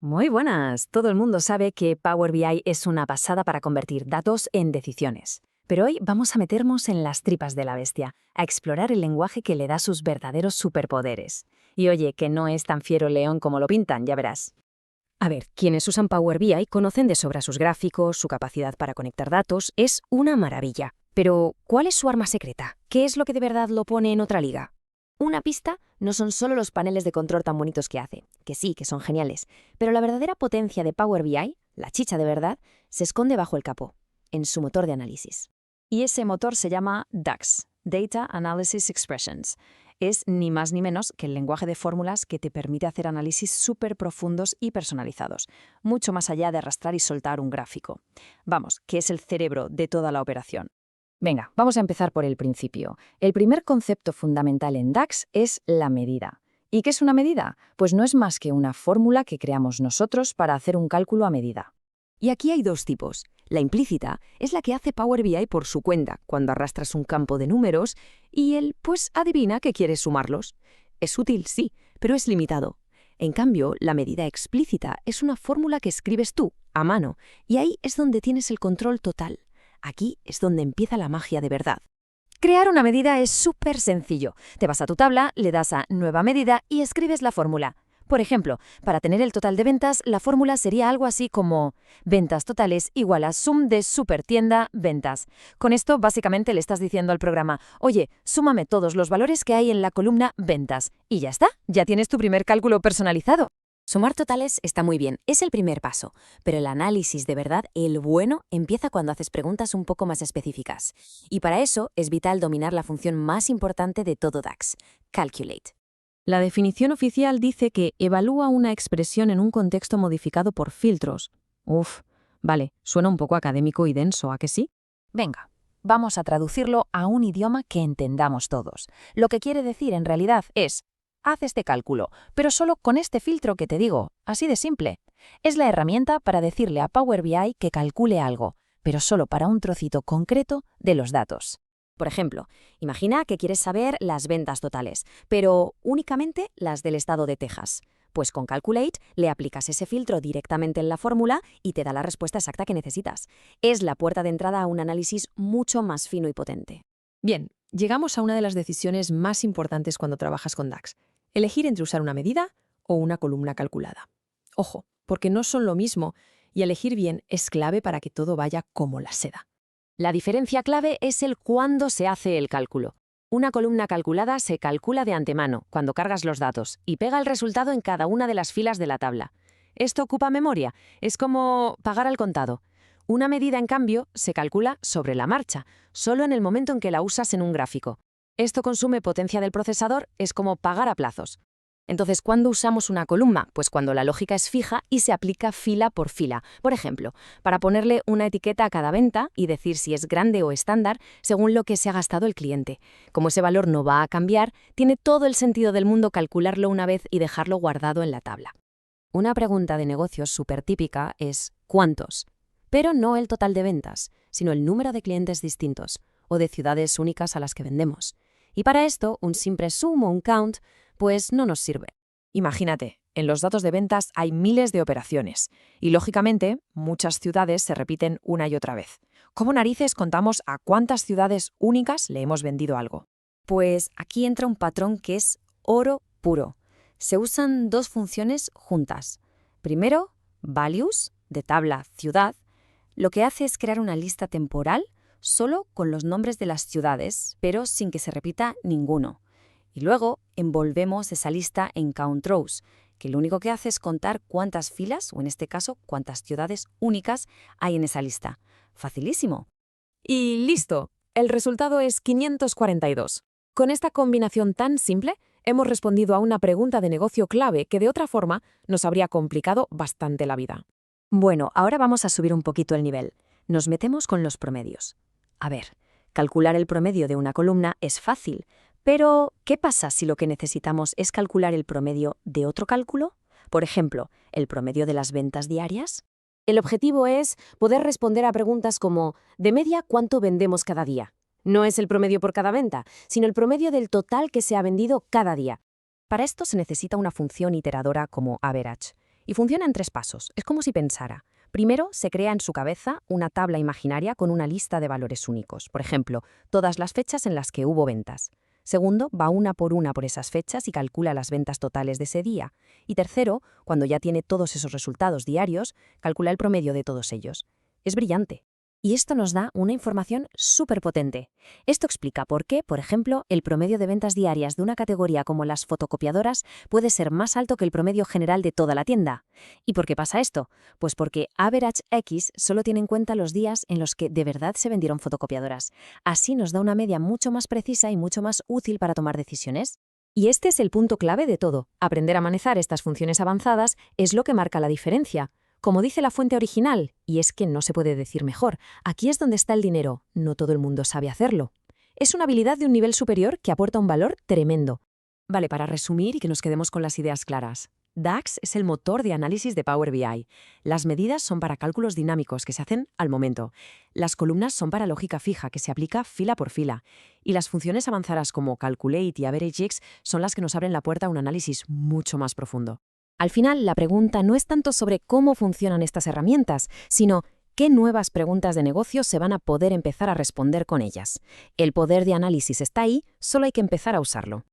Muy buenas. Todo el mundo sabe que Power BI es una pasada para convertir datos en decisiones. Pero hoy vamos a meternos en las tripas de la bestia, a explorar el lenguaje que le da sus verdaderos superpoderes. Y oye, que no es tan fiero león como lo pintan, ya verás. A ver, quienes usan Power BI conocen de sobra sus gráficos, su capacidad para conectar datos, es una maravilla. Pero, ¿cuál es su arma secreta? ¿Qué es lo que de verdad lo pone en otra liga? Una pista no son solo los paneles de control tan bonitos que hace, que sí, que son geniales, pero la verdadera potencia de Power BI, la chicha de verdad, se esconde bajo el capó, en su motor de análisis. Y ese motor se llama DAX, Data Analysis Expressions. Es ni más ni menos que el lenguaje de fórmulas que te permite hacer análisis súper profundos y personalizados, mucho más allá de arrastrar y soltar un gráfico. Vamos, que es el cerebro de toda la operación. Venga, vamos a empezar por el principio. El primer concepto fundamental en DAX es la medida. ¿Y qué es una medida? Pues no es más que una fórmula que creamos nosotros para hacer un cálculo a medida. Y aquí hay dos tipos. La implícita es la que hace Power BI por su cuenta, cuando arrastras un campo de números y él, pues, adivina que quieres sumarlos. Es útil, sí, pero es limitado. En cambio, la medida explícita es una fórmula que escribes tú, a mano, y ahí es donde tienes el control total. Aquí es donde empieza la magia de verdad. Crear una medida es súper sencillo. Te vas a tu tabla, le das a Nueva medida y escribes la fórmula. Por ejemplo, para tener el total de ventas, la fórmula sería algo así como ventas totales igual a sum de supertienda ventas. Con esto, básicamente le estás diciendo al programa, oye, súmame todos los valores que hay en la columna ventas. Y ya está, ya tienes tu primer cálculo personalizado. Sumar totales está muy bien, es el primer paso, pero el análisis de verdad, el bueno, empieza cuando haces preguntas un poco más específicas. Y para eso es vital dominar la función más importante de todo DAX, Calculate. La definición oficial dice que evalúa una expresión en un contexto modificado por filtros. Uf, vale, suena un poco académico y denso, ¿a que sí? Venga, vamos a traducirlo a un idioma que entendamos todos. Lo que quiere decir en realidad es, haz este cálculo, pero solo con este filtro que te digo, así de simple. Es la herramienta para decirle a Power BI que calcule algo, pero solo para un trocito concreto de los datos. Por ejemplo, imagina que quieres saber las ventas totales, pero únicamente las del estado de Texas. Pues con Calculate le aplicas ese filtro directamente en la fórmula y te da la respuesta exacta que necesitas. Es la puerta de entrada a un análisis mucho más fino y potente. Bien, llegamos a una de las decisiones más importantes cuando trabajas con DAX. Elegir entre usar una medida o una columna calculada. Ojo, porque no son lo mismo y elegir bien es clave para que todo vaya como la seda. La diferencia clave es el cuándo se hace el cálculo. Una columna calculada se calcula de antemano, cuando cargas los datos, y pega el resultado en cada una de las filas de la tabla. Esto ocupa memoria, es como pagar al contado. Una medida, en cambio, se calcula sobre la marcha, solo en el momento en que la usas en un gráfico. Esto consume potencia del procesador, es como pagar a plazos. Entonces, ¿cuándo usamos una columna? Pues cuando la lógica es fija y se aplica fila por fila. Por ejemplo, para ponerle una etiqueta a cada venta y decir si es grande o estándar según lo que se ha gastado el cliente. Como ese valor no va a cambiar, tiene todo el sentido del mundo calcularlo una vez y dejarlo guardado en la tabla. Una pregunta de negocios súper típica es ¿cuántos? Pero no el total de ventas, sino el número de clientes distintos o de ciudades únicas a las que vendemos. Y para esto, un simple sum o un count pues no nos sirve. Imagínate, en los datos de ventas hay miles de operaciones y, lógicamente, muchas ciudades se repiten una y otra vez. ¿Cómo narices contamos a cuántas ciudades únicas le hemos vendido algo? Pues aquí entra un patrón que es oro puro. Se usan dos funciones juntas. Primero, values, de tabla ciudad. Lo que hace es crear una lista temporal solo con los nombres de las ciudades, pero sin que se repita ninguno. Y luego envolvemos esa lista en count rows, que lo único que hace es contar cuántas filas, o en este caso, cuántas ciudades únicas hay en esa lista. Facilísimo. Y listo, el resultado es 542. Con esta combinación tan simple, hemos respondido a una pregunta de negocio clave que de otra forma nos habría complicado bastante la vida. Bueno, ahora vamos a subir un poquito el nivel. Nos metemos con los promedios. A ver, calcular el promedio de una columna es fácil. Pero, ¿qué pasa si lo que necesitamos es calcular el promedio de otro cálculo? Por ejemplo, ¿el promedio de las ventas diarias? El objetivo es poder responder a preguntas como, de media, ¿cuánto vendemos cada día? No es el promedio por cada venta, sino el promedio del total que se ha vendido cada día. Para esto se necesita una función iteradora como average. Y funciona en 3 pasos. Es como si pensara. Primero, se crea en su cabeza una tabla imaginaria con una lista de valores únicos. Por ejemplo, todas las fechas en las que hubo ventas. Segundo, va una por esas fechas y calcula las ventas totales de ese día. Y tercero, cuando ya tiene todos esos resultados diarios, calcula el promedio de todos ellos. Es brillante. Y esto nos da una información súper potente. Esto explica por qué, por ejemplo, el promedio de ventas diarias de una categoría como las fotocopiadoras puede ser más alto que el promedio general de toda la tienda. ¿Y por qué pasa esto? Pues porque Average X solo tiene en cuenta los días en los que de verdad se vendieron fotocopiadoras. Así nos da una media mucho más precisa y mucho más útil para tomar decisiones. Y este es el punto clave de todo. Aprender a manejar estas funciones avanzadas es lo que marca la diferencia. Como dice la fuente original, y es que no se puede decir mejor, aquí es donde está el dinero, no todo el mundo sabe hacerlo. Es una habilidad de un nivel superior que aporta un valor tremendo. Vale, para resumir y que nos quedemos con las ideas claras. DAX es el motor de análisis de Power BI. Las medidas son para cálculos dinámicos que se hacen al momento. Las columnas son para lógica fija que se aplica fila por fila. Y las funciones avanzadas como Calculate y AverageX son las que nos abren la puerta a un análisis mucho más profundo. Al final, la pregunta no es tanto sobre cómo funcionan estas herramientas, sino qué nuevas preguntas de negocio se van a poder empezar a responder con ellas. El poder de análisis está ahí, solo hay que empezar a usarlo.